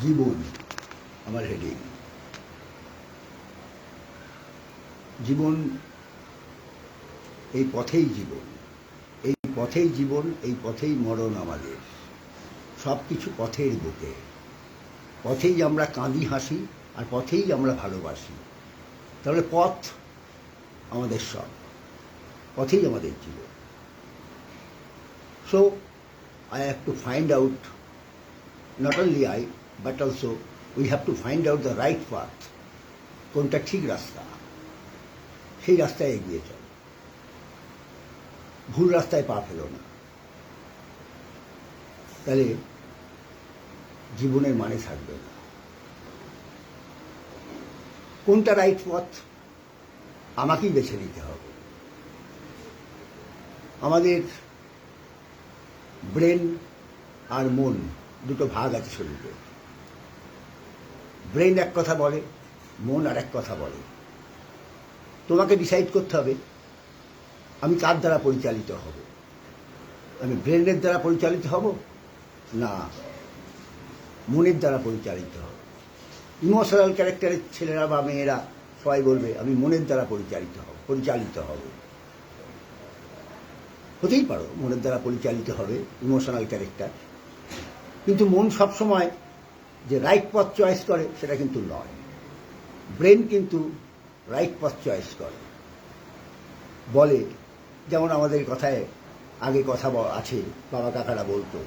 জীবন আমার হেডিং। জীবন, এই পথেই জীবন, এই পথেই জীবন, এই পথেই মরণ আমাদের। সব কিছু পথের বুকে, পথেই আমরা কাঁদি হাসি, আর পথেই আমরা ভালোবাসি। তাহলে পথ আমাদের সব, পথেই আমাদের জীবন। So I have to find out, not only I, but also we have to find out the right path. কোনটা ঠিক রাস্তা, সেই রাস্তায় এগিয়ে চল, ভুল রাস্তায় পা ফেলো না। তাহলে জীবনের মানে থাকবে না। কোনটা রাইট পথ আমাকেই বেছে নিতে হবে। আমাদের ব্রেন আর মন দুটো ভাগ আছে শরীরে। ব্রেন এক কথা বলে, মন আর এক কথা বলে। তোমাকে ডিসাইড করতে হবে আমি কার দ্বারা পরিচালিত হব। আমি ব্রেনের দ্বারা পরিচালিত হব না মনের দ্বারা পরিচালিত হব। ইমোশনাল ক্যারেক্টারের ছেলেরা বা মেয়েরা সবাই বলবে আমি মনের দ্বারা পরিচালিত হব। হতেই পারো মনের দ্বারা পরিচালিত হবে ইমোশনাল ক্যারেক্টার, কিন্তু মন সবসময় যে রাইট পথ চয়েস করে সেটা কিন্তু নয়। ব্রেন কিন্তু রাইট পথ চয়েস করে, বলে। যেমন আমাদের কথায় আগে কথা আছে, বাবা কাকারা বলতো,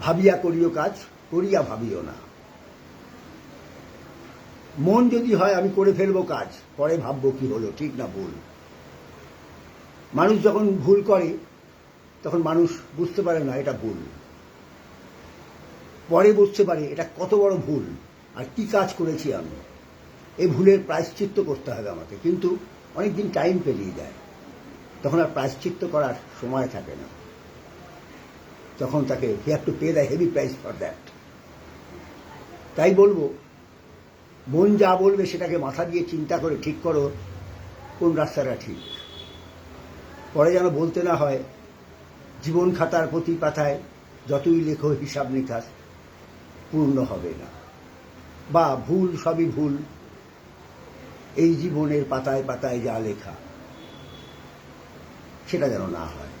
ভাবিয়া করিও কাজ, করিয়া ভাবিও না। মন যদি হয় আমি করে ফেলবো কাজ, পরে ভাববো কি হলো, ঠিক না ভুল। মানুষ যখন ভুল করে তখন মানুষ বুঝতে পারে না এটা ভুল, পরে বুঝতে পারে এটা কত বড় ভুল আর কি কাজ করেছি আমি। এই ভুলের প্রায়শ্চিত্ত করতে হবে আমাকে, কিন্তু অনেকদিন টাইম পেরিয়ে যায়, তখন আর প্রায়শ্চিত্ত করার সময় থাকে না। তখন তাকে he have to pay the heavy price for that. তাই বলবো, মন যা বলবে সেটাকে মাথা দিয়ে চিন্তা করে ঠিক করো কোন রাস্তাটা ঠিক। পরে যেন বলতে না হয় জীবন খাতার প্রতি পাতায় যতই লেখো হিসাব নিকাশ পূর্ণ হবে না, বা ভুল সবই ভুল, এই জীবনের পাতায় পাতায় যা লেখা, সেটা যেন না হয়।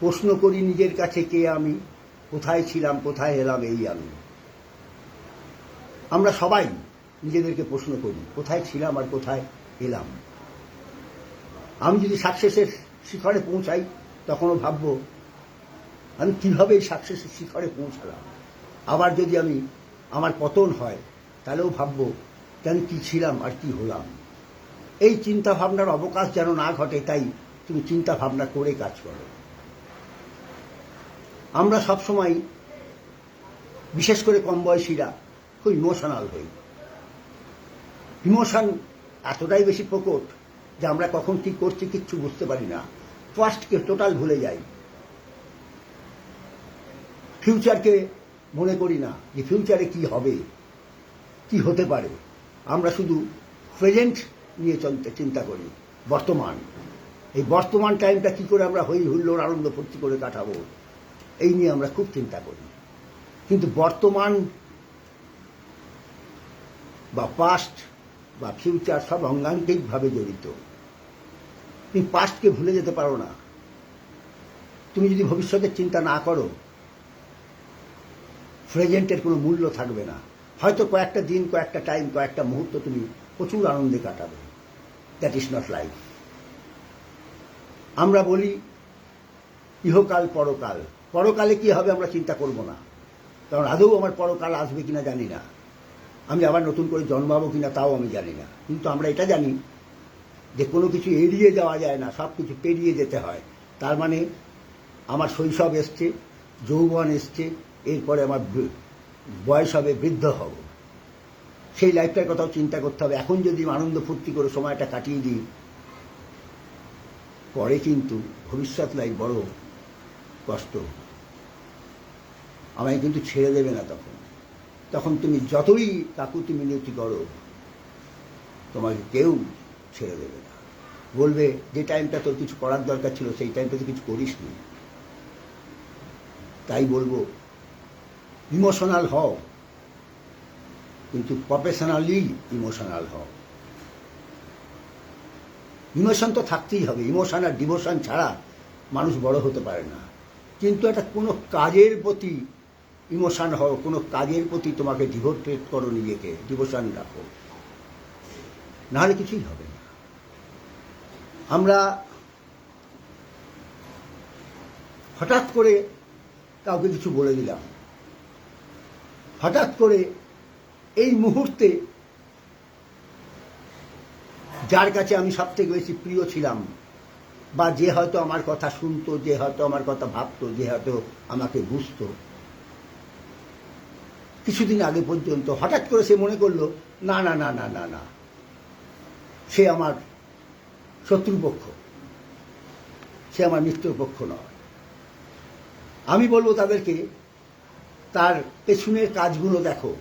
প্রশ্ন করি নিজের কাছে, কে আমি, কোথায় ছিলাম, কোথায় এলাম এই আমি। আমরা সবাই নিজেদেরকে প্রশ্ন করি কোথায় ছিলাম আর কোথায় এলাম। আমি যদি সাকসেসের শিখরে পৌঁছাই তখনও ভাববো আমি কিভাবে এই সাকসেসের শিখরে পৌঁছালাম। আবার যদি আমার পতন হয় তাহলেও ভাববো আমি কি ছিলাম আর কি হলাম। এই চিন্তা ভাবনার অবকাশ যেন না ঘটে, তাই তুমি চিন্তা ভাবনা করে কাজ করো। আমরা সবসময়, বিশেষ করে কম বয়সীরা, খুব ইমোশনাল হই। ইমোশন এতটাই বেশি প্রকট যে আমরা কখন কি করছি কিচ্ছু বুঝতে পারি না। পাস্টকে টোটাল ভুলে যাই, ফিউচারকে মনে করি না যে ফিউচারে কি হবে, কি হতে পারে। আমরা শুধু প্রেজেন্ট নিয়ে চিন্তা করি, বর্তমান। এই বর্তমান টাইমটা কি করে আমরা হই হুল্লোড় আনন্দ ফুর্তি করে কাটাবো, এই নিয়ে আমরা খুব চিন্তা করি। কিন্তু বর্তমান বা পাস্ট বা ফিউচার সব অঙ্গাঙ্গিকভাবে জড়িত। তুমি পাস্টকে ভুলে যেতে পারো না। তুমি যদি ভবিষ্যতের চিন্তা না করো, প্রেজেন্টের কোনো মূল্য থাকবে না। হয়তো কয়েকটা দিন, কয়েকটা টাইম, কয়েকটা মুহূর্ত তুমি প্রচুর আনন্দে কাটাবে। That is not life. আমরা বলি ইহকাল পরকাল, পরকালে কি হবে আমরা চিন্তা করব না, কারণ আদৌ আমার পরকাল আসবে কিনা জানি না, আমি আবার নতুন করে জন্মাবো কিনা তাও আমি জানি না। কিন্তু আমরা এটা জানি যে কোনো কিছু এড়িয়ে যাওয়া যায় না, সব কিছু পেরিয়ে যেতে হয়। তার মানে আমার শৈশব এসছে, যৌবন এসছে, এরপরে আমার বয়স হবে, বৃদ্ধ হব। সেই লাইফটার কথাও চিন্তা করতে হবে। এখন যদি আনন্দ ফুর্তি করে সময়টা কাটিয়ে দিই, পরে কিন্তু ভবিষ্যৎ লাইফ বড় কষ্ট। আমায় কিন্তু ছেড়ে দেবে না তখন তুমি যতই কাকুতি মিনতি করো, তোমাকে কেউ ছেড়ে দেবে না। বলবে যে টাইমটা তোর কিছু করার দরকার ছিল সেই টাইমটা তো কিছু করিসনি। তাই বলবো ইমোশনাল হও, কিন্তু প্রফেশনালি ইমোশনাল হও। ইমোশন তো থাকতেই হবে, ইমোশন আর ডিভোশন ছাড়া মানুষ বড় হতে পারে না। কিন্তু একটা কোনো কাজের প্রতি ইমোশন হও, কোনো কাজের প্রতি তোমাকে ডিভোটেড করো, নিজেকে ডিভোশন রাখো, নাহলে কিছুই হবে না। আমরা হঠাৎ করে কাউকে কিছু বলে দিলাম, হঠাৎ করে এই মুহূর্তে যার কাছে আমি সবথেকে বেশি প্রিয় ছিলাম, বা যে হয়তো আমার কথা শুনতো, যে হয়তো আমার কথা ভাবতো, যে হয়তো আমাকে বুঝতো, কিছুদিন আগে পর্যন্ত হঠাৎ করে সে মনে করলো না না না না না না, সে আমার শত্রুপক্ষ, সে আমার মিত্রপক্ষ নয়। আমি বলবো তাদেরকে তার পেছনের কাজগুলো দেখো,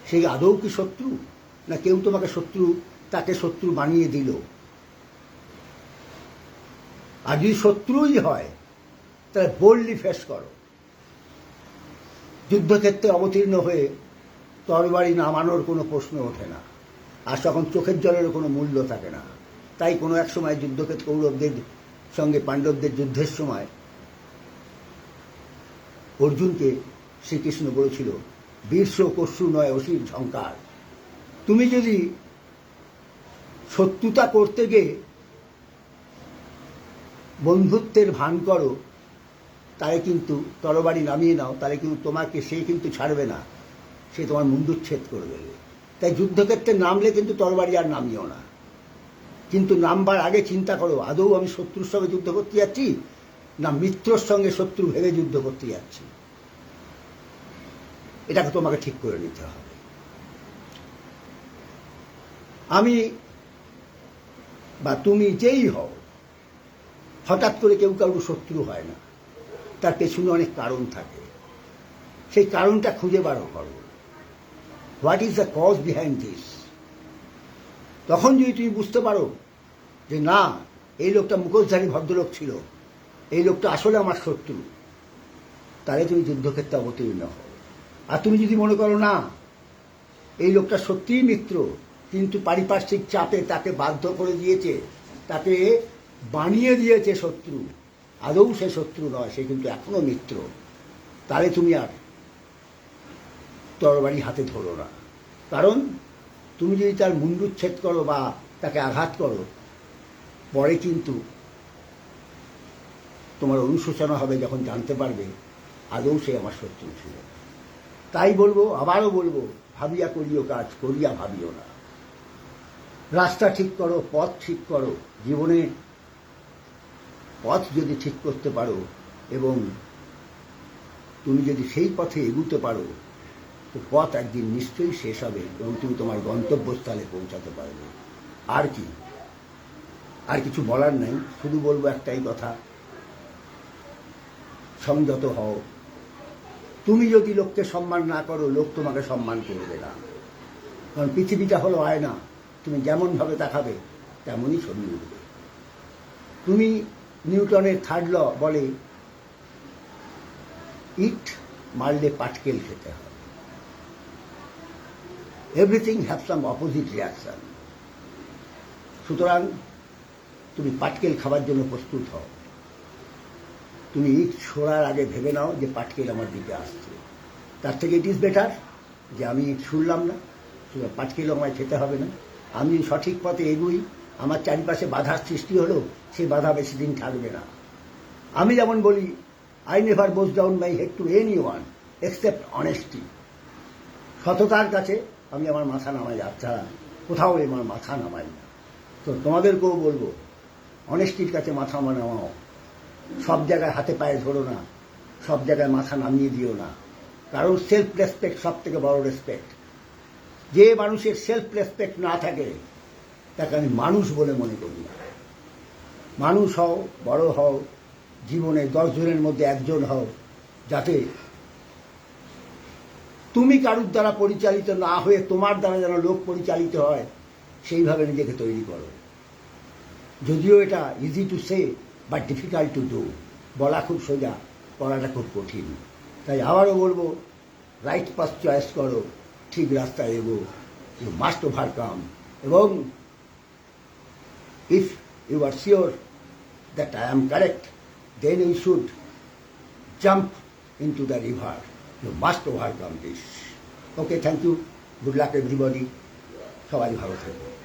সে আদৌ কি শত্রু, না কেউ তোমাকে শত্রু, তাকে শত্রু বানিয়ে দিল। আর যদি শত্রুই হয় তাহলে বোল্ডলি ফেস করো। যুদ্ধক্ষেত্রে অবতীর্ণ হয়ে তরবারি নামানোর কোনো প্রশ্ন ওঠে না, আর তখন চোখের জলেরও কোনো মূল্য থাকে না। তাই কোনো এক সময় যুদ্ধক্ষেত্রে কৌরবদের সঙ্গে পাণ্ডবদের যুদ্ধের সময় অর্জুনকে শ্রীকৃষ্ণ বলেছিল, বীরস্য কস্যু নয় অসির ঝঙ্কার। তুমি যদি শত্রুতা করতে গিয়ে বন্ধুত্বের ভান করো, তাহলে কিন্তু তরবারি নামিয়ে নাও, তাহলে কিন্তু তোমাকে সে কিন্তু ছাড়বে না, সে তোমার মুণ্ডুচ্ছেদ করে দেবে। তাই যুদ্ধক্ষেত্রে নামলে কিন্তু তরবারি আর নামিও না, কিন্তু নামবার আগে চিন্তা করো, আদৌ আমি শত্রুর সঙ্গে যুদ্ধ করতে যাচ্ছি না মিত্রর সঙ্গে শত্রু ভেবে যুদ্ধ করতে যাচ্ছি। এটাকে তোমাকে ঠিক করে নিতে হবে। আমি বা তুমি যেই হও, হঠাৎ করে কেউ কারোর শত্রু হয় না, তার পেছনে অনেক কারণ থাকে। সেই কারণটা খুঁজে বার করো, what is the cause behind this. তখন যদি তুমি বুঝতে পারো যে না, এই লোকটা মুখোশধারী ভদ্রলোক ছিল, এই লোকটা আসলে আমার শত্রু, তাহলে তুমি যুদ্ধক্ষেত্রে অবতীর্ণ হও। আর তুমি যদি মনে করো না, এই লোকটা সত্যিই মিত্র, কিন্তু পারিপার্শ্বিক চাপে তাকে বাধ্য করে দিয়েছে, তাকে বানিয়ে দিয়েছে শত্রু, আদৌ সে শত্রু নয়, সে কিন্তু এখনো মিত্র, তাহলে তুমি আর তরবারি হাতে ধরো না। কারণ তুমি যদি তার মুণ্ডুচ্ছেদ করো বা তাকে আঘাত করো, পরে কিন্তু তোমার অনুশোচনা হবে যখন জানতে পারবে আদৌ সে আমার শত্রু ছিল। তাই বলবো, আবারও বলবো, ভাবিয়া করিও কাজ, করিয়া ভাবিও না। রাস্তা ঠিক করো, পথ ঠিক করো, জীবনে পথ যদি ঠিক করতে পারো এবং তুমি যদি সেই পথে এগুতে পারো, তো পথ একদিন নিশ্চয়ই শেষ হবে এবং তুমি তোমার গন্তব্যস্থলে পৌঁছাতে পারবে। আর কি, আর কিছু বলার নেই, শুধু বলবো একটাই কথা, সংযত হও। তুমি যদি লোককে সম্মান না করো, লোক তোমাকে সম্মান করবে না। কারণ পৃথিবীটা হলো আয়না, তুমি যেমনভাবে দেখাবে তেমনই ছবি উঠবে। তুমি নিউটনের থার্ড ল বলে, ইট মারলে পাটকেল খেতে হবে। Everything have some opposite reaction. সুতরাং তুমি পাটকেল খাবার জন্য প্রস্তুত হও। তুমি ইট ছোড়ার আগে ভেবে নাও যে পাটকেল আমার দিকে আসছে। তার থেকে ইট ইজ বেটার যে আমি ইট ছুড়লাম না, পাটকেলও আমায় খেতে হবে না। আমি সঠিক পথে এগুই, আমার চারিপাশে বাধার সৃষ্টি হলো, সেই বাধা বেশি দিন থাকবে না। আমি যেমন বলি, I never bows down my head to any one except honesty. সততার কাছে আমি আমার মাথা নামাই, ছাড়া কোথাও আমার মাথা নামাই না। তো তোমাদেরকেও বলবো, অনেস্টির কাছে মাথা নামাও। সব জায়গায় হাতে পায়ে ধরো না, সব জায়গায় মাথা নামিয়ে দিও না। কারণ সেলফ রেসপেক্ট সব থেকে বড় রেসপেক্ট। যে মানুষের সেলফ রেসপেক্ট না থাকে, তাকে আমি মানুষ বলে মনে করি না। মানুষ হও, বড় হও, জীবনে 10 জনের মধ্যে একজন হও, যাতে তুমি কারুর দ্বারা পরিচালিত না হয়ে তোমার দ্বারা যেন লোক পরিচালিত হয়, সেইভাবে নিজেকে তৈরি করো। যদিও এটা easy to say but difficult to do. বলা খুব সোজা, করাটা খুব কঠিন। তাই আবারও বলবো, রাইট পাথ চয়েস করো, ঠিক রাস্তায় এগো, ইউ মাস্ট ওভারকাম। এবং if you are sure that I am correct, then you should jump into the river, you must overcome this. Okay, thank you, good luck everybody, সবাই ভালো থাকবে।